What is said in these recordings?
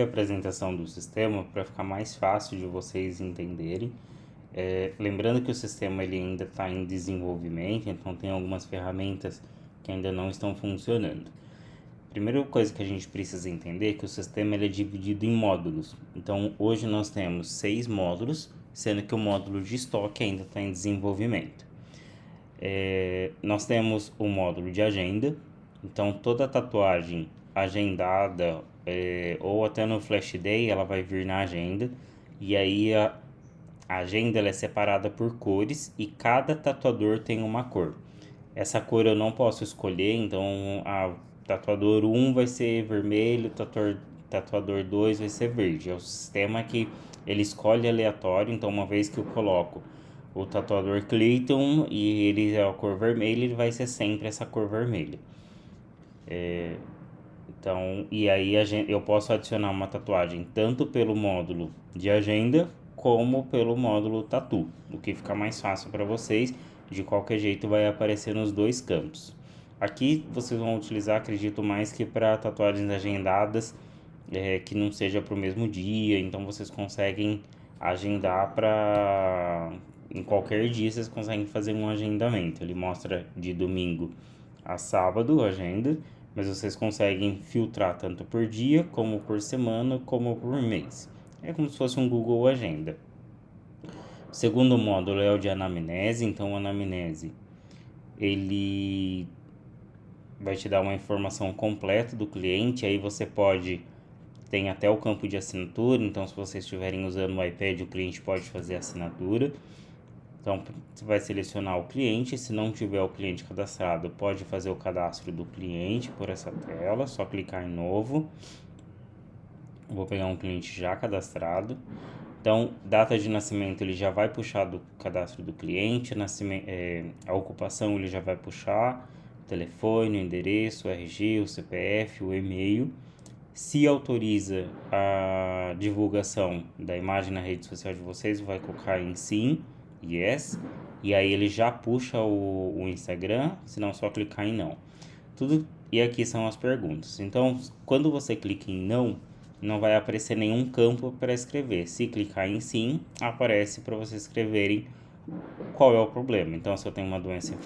a apresentação do sistema para ficar mais fácil de vocês entenderem. Lembrando que o sistema ele ainda está em desenvolvimento, então tem algumas ferramentas que ainda não estão funcionando. Primeira coisa que a gente precisa entender é que o sistema ele é dividido em módulos. Então hoje nós temos 6 módulos, sendo que o módulo de estoque ainda está em desenvolvimento. Nós temos o módulo de agenda, então toda tatuagem agendada ou até no Flash Day ela vai vir na agenda, e aí a agenda ela é separada por cores e cada tatuador tem uma cor. Essa cor eu não posso escolher, então a tatuador 1 vai ser vermelho, tatuador 2 vai ser verde. É o sistema que ele escolhe aleatório, então uma vez que eu coloco o tatuador Clayton e ele é a cor vermelha, ele vai ser sempre essa cor vermelha. Então, e aí eu posso adicionar uma tatuagem tanto pelo módulo de agenda como pelo módulo tatu, o que fica mais fácil para vocês. De qualquer jeito vai aparecer nos dois campos. Aqui vocês vão utilizar, acredito, mais que para tatuagens agendadas, que não seja para o mesmo dia, então vocês conseguem agendar para em qualquer dia vocês conseguem fazer um agendamento. Ele mostra de domingo a sábado a agenda, mas vocês conseguem filtrar tanto por dia, como por semana, como por mês. É como se fosse um Google Agenda. O segundo módulo é o de anamnese, então o anamnese ele vai te dar uma informação completa do cliente, aí você tem até o campo de assinatura, então se vocês estiverem usando o iPad, o cliente pode fazer a assinatura. Então, você vai selecionar o cliente, se não tiver o cliente cadastrado, pode fazer o cadastro do cliente por essa tela, só clicar em novo. Vou pegar um cliente já cadastrado. Então, data de nascimento ele já vai puxar do cadastro do cliente, a ocupação ele já vai puxar, telefone, o endereço, o RG, o CPF, o e-mail. Se autoriza a divulgação da imagem na rede social de vocês, vai colocar em sim, yes, e aí ele já puxa o Instagram, se não só clicar em não. E aqui são as perguntas. Então, quando você clica em não, não vai aparecer nenhum campo para escrever. Se clicar em sim, aparece para vocês escreverem qual é o problema. Então, se eu tenho uma doença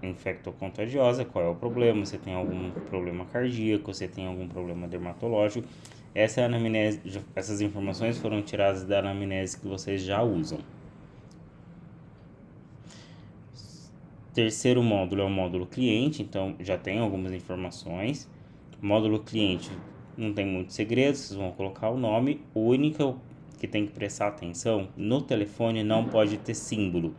infectocontagiosa, qual é o problema? Se tem algum problema cardíaco, se tem algum problema dermatológico. Essa é a anamnese, essas informações foram tiradas da anamnese que vocês já usam. Terceiro módulo é o módulo cliente, então já tem algumas informações. Módulo cliente não tem muito segredo, vocês vão colocar o nome. O único que tem que prestar atenção, no telefone não pode ter símbolo.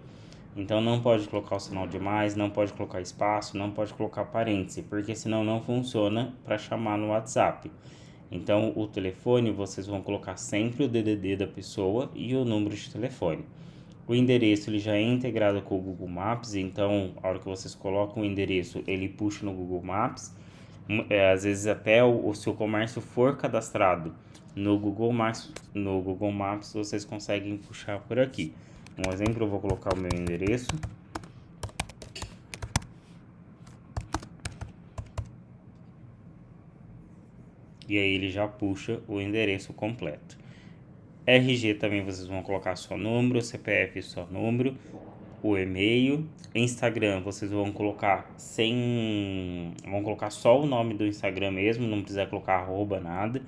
Então não pode colocar o sinal de mais, não pode colocar espaço, não pode colocar parêntese, porque senão não funciona para chamar no WhatsApp. Então o telefone vocês vão colocar sempre o DDD da pessoa e o número de telefone. O endereço ele já é integrado com o Google Maps, então a hora que vocês colocam o endereço, ele puxa no Google Maps. Às vezes até se o comércio for cadastrado no Google Maps, vocês conseguem puxar por aqui. Um exemplo, eu vou colocar o meu endereço. E aí ele já puxa o endereço completo. RG também vocês vão colocar só número, CPF só número, o e-mail. Instagram vocês vão colocar vão colocar só o nome do Instagram mesmo, não precisa colocar arroba, nada.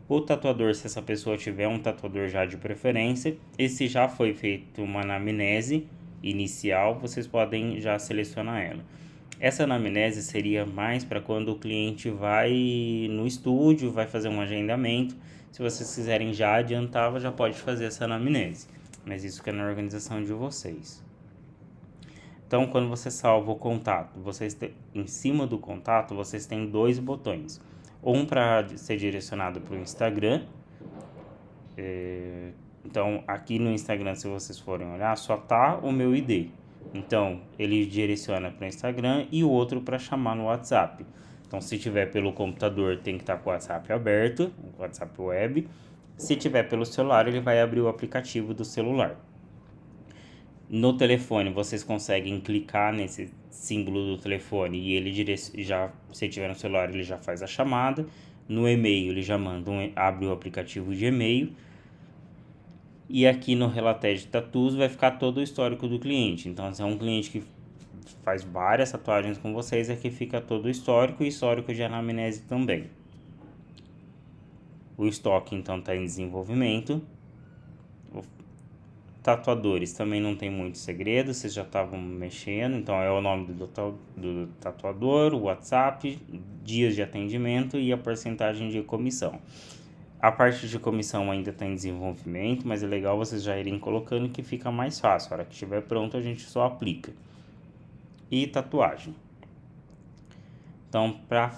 O tatuador, se essa pessoa tiver um tatuador já de preferência, e se já foi feito uma anamnese inicial, vocês podem já selecionar ela. Essa anamnese seria mais para quando o cliente vai no estúdio, vai fazer um agendamento. Se vocês quiserem já adiantar, já pode fazer essa anamnese, mas isso que é na organização de vocês. Então, quando você salva o contato, em cima do contato, vocês têm dois botões. Um para ser direcionado para o Instagram. Então, aqui no Instagram, se vocês forem olhar, só tá o meu ID. Então, ele direciona para o Instagram e o outro para chamar no WhatsApp. Então, se tiver pelo computador, tem que estar com o WhatsApp aberto, o WhatsApp web. Se tiver pelo celular, ele vai abrir o aplicativo do celular. No telefone, vocês conseguem clicar nesse símbolo do telefone e ele se tiver no celular, ele já faz a chamada. No e-mail ele já manda abre o aplicativo de e-mail. E aqui no Related Tattoos vai ficar todo o histórico do cliente. Então, se é um cliente que faz várias tatuagens com vocês, aqui fica todo o histórico e histórico de anamnese também. O estoque, então, está em desenvolvimento. Tatuadores também não tem muito segredo, vocês já estavam mexendo. Então, é o nome do tatuador, o WhatsApp, dias de atendimento e a porcentagem de comissão. A parte de comissão ainda está em desenvolvimento, mas é legal vocês já irem colocando que fica mais fácil. A hora que estiver pronto, a gente só aplica. E tatuagem. Então, para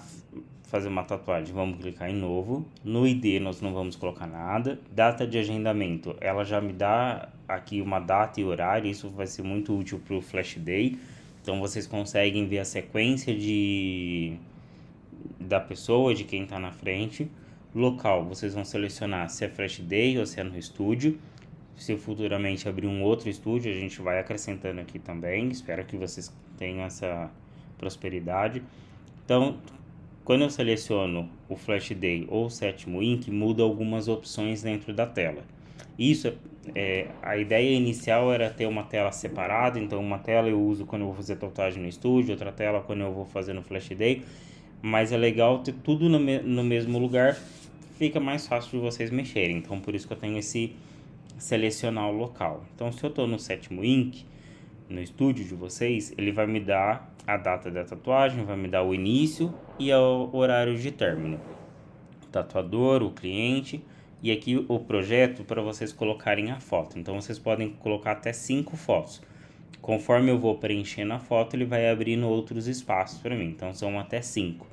fazer uma tatuagem, vamos clicar em novo. No ID nós não vamos colocar nada. Data de agendamento, ela já me dá aqui uma data e horário. Isso vai ser muito útil para o Flash Day. Então, vocês conseguem ver a sequência da pessoa, de quem está na frente. Local, vocês vão selecionar se é Flash Day ou se é no estúdio. Se futuramente abrir um outro estúdio, a gente vai acrescentando aqui também. Espero que vocês tenham essa prosperidade. Então, quando eu seleciono o Flash Day ou o sétimo Ink, muda algumas opções dentro da tela. Isso a ideia inicial era ter uma tela separada. Então, uma tela eu uso quando eu vou fazer tatuagem no estúdio, outra tela quando eu vou fazer no Flash Day. Mas é legal ter tudo no mesmo lugar, fica mais fácil de vocês mexerem. Então, por isso que eu tenho esse selecionar o local. Então, se eu estou no sétimo Ink, no estúdio de vocês, ele vai me dar a data da tatuagem, vai me dar o início e o horário de término. O tatuador, o cliente e aqui o projeto para vocês colocarem a foto. Então, vocês podem colocar até 5 fotos. Conforme eu vou preenchendo a foto, ele vai abrindo outros espaços para mim. Então, são até 5.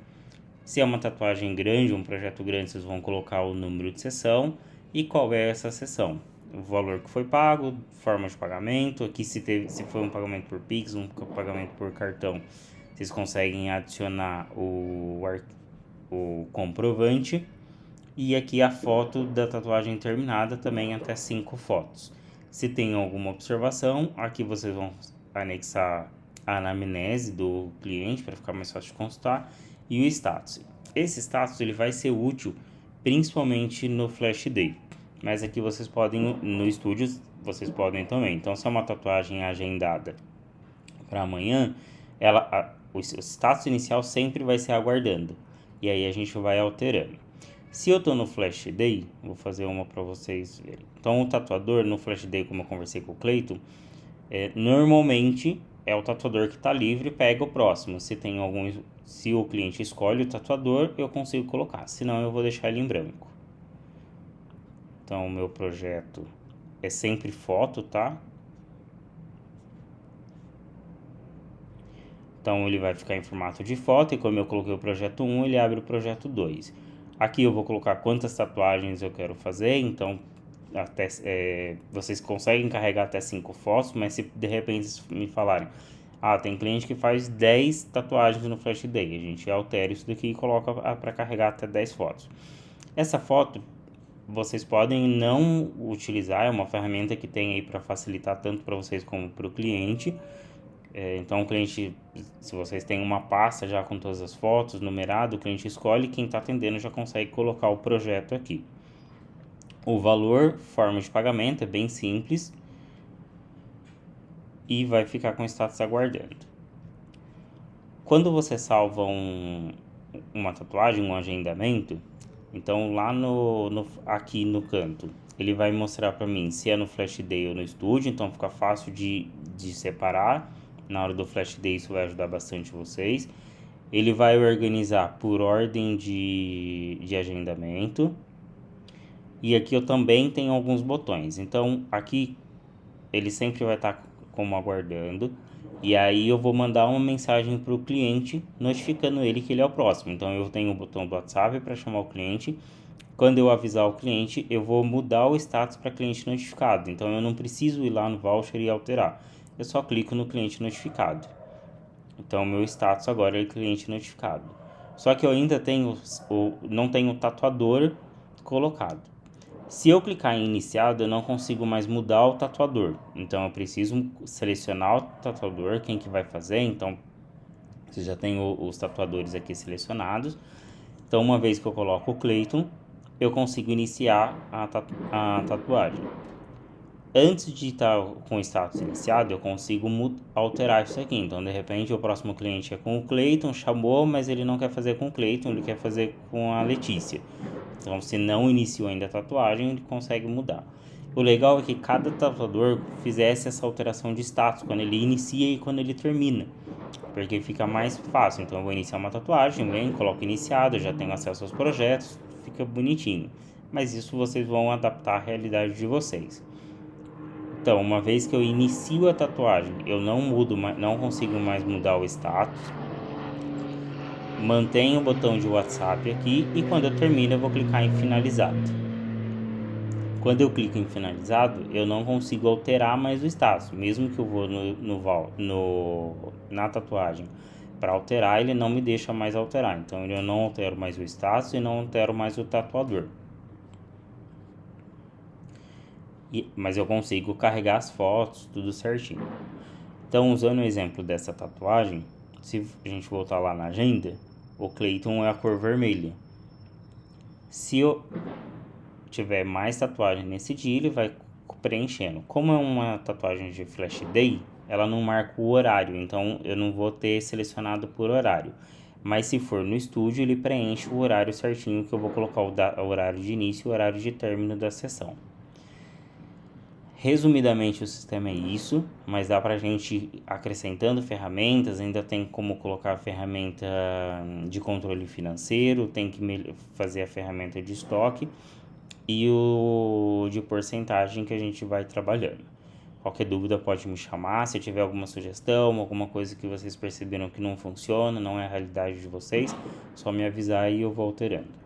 Se é uma tatuagem grande, um projeto grande, vocês vão colocar o número de sessão e qual é essa sessão. O valor que foi pago, forma de pagamento. Aqui se foi um pagamento por Pix, um pagamento por cartão, vocês conseguem adicionar o comprovante. E aqui a foto da tatuagem terminada, também até 5 fotos. Se tem alguma observação, aqui vocês vão anexar a anamnese do cliente para ficar mais fácil de consultar e o status. Esse status ele vai ser útil principalmente no Flash Day, mas aqui vocês podem, no estúdio, vocês podem também. Então, se é uma tatuagem agendada para amanhã, o status inicial sempre vai ser aguardando, e aí a gente vai alterando. Se eu tô no Flash Day, vou fazer uma para vocês verem. Então, o tatuador no Flash Day, como eu conversei com o Cleiton, normalmente é o tatuador que está livre, pega o próximo. Se o cliente escolhe o tatuador, eu consigo colocar, senão eu vou deixar ele em branco. Então, o meu projeto é sempre foto, tá? Então, ele vai ficar em formato de foto, e como eu coloquei o projeto 1, ele abre o projeto 2. Aqui eu vou colocar quantas tatuagens eu quero fazer, então vocês conseguem carregar até 5 fotos, mas se de repente me falarem, tem cliente que faz 10 tatuagens no Flash Day, a gente altera isso daqui e coloca para carregar até 10 fotos. Essa foto vocês podem não utilizar, é uma ferramenta que tem aí para facilitar tanto para vocês como para o cliente. Então o cliente, se vocês têm uma pasta já com todas as fotos, numerado, o cliente escolhe, quem está atendendo já consegue colocar o projeto aqui. O valor, forma de pagamento, é bem simples e vai ficar com o status aguardando. Quando você salva uma tatuagem, um agendamento, então lá aqui no canto, ele vai mostrar para mim se é no Flash Day ou no estúdio, então fica fácil de separar. Na hora do Flash Day isso vai ajudar bastante vocês. Ele vai organizar por ordem de agendamento. E aqui eu também tenho alguns botões. Então aqui ele sempre vai estar como aguardando. E aí eu vou mandar uma mensagem para o cliente notificando ele que ele é o próximo. Então eu tenho o botão do WhatsApp para chamar o cliente. Quando eu avisar o cliente, eu vou mudar o status para cliente notificado. Então eu não preciso ir lá no voucher e alterar. Eu só clico no cliente notificado. Então, o meu status agora é cliente notificado. Só que eu ainda não tenho o tatuador colocado. Se eu clicar em iniciado, eu não consigo mais mudar o tatuador. Então, eu preciso selecionar o tatuador, quem que vai fazer. Então, você já tem os tatuadores aqui selecionados. Então, uma vez que eu coloco o Clayton, eu consigo iniciar a tatuagem. Antes de estar com o status iniciado, eu consigo alterar isso aqui. Então, de repente, o próximo cliente é com o Clayton, chamou, mas ele não quer fazer com o Clayton, ele quer fazer com a Letícia. Então, se não iniciou ainda a tatuagem, ele consegue mudar. O legal é que cada tatuador fizesse essa alteração de status, quando ele inicia e quando ele termina, porque fica mais fácil. Então, eu vou iniciar uma tatuagem, bem, coloco iniciado, já tenho acesso aos projetos, fica bonitinho. Mas isso vocês vão adaptar à realidade de vocês. Então, uma vez que eu inicio a tatuagem, eu não consigo mais mudar o status. Mantenho o botão de WhatsApp aqui e quando eu termino eu vou clicar em finalizado. Quando eu clico em finalizado, eu não consigo alterar mais o status. Mesmo que eu vou na tatuagem para alterar, ele não me deixa mais alterar. Então eu não altero mais o status e não altero mais o tatuador. Mas eu consigo carregar as fotos, tudo certinho. Então, usando o exemplo dessa tatuagem, se a gente voltar lá na agenda, o Clayton é a cor vermelha. Se eu tiver mais tatuagem nesse dia, ele vai preenchendo. Como é uma tatuagem de flash day, ela não marca o horário, então eu não vou ter selecionado por horário. Mas se for no estúdio, ele preenche o horário certinho, que eu vou colocar o horário de início e o horário de término da sessão. Resumidamente, o sistema é isso, mas dá pra gente ir acrescentando ferramentas, ainda tem como colocar a ferramenta de controle financeiro, tem que fazer a ferramenta de estoque e o de porcentagem que a gente vai trabalhando. Qualquer dúvida pode me chamar, se tiver alguma sugestão, alguma coisa que vocês perceberam que não funciona, não é a realidade de vocês, só me avisar e eu vou alterando.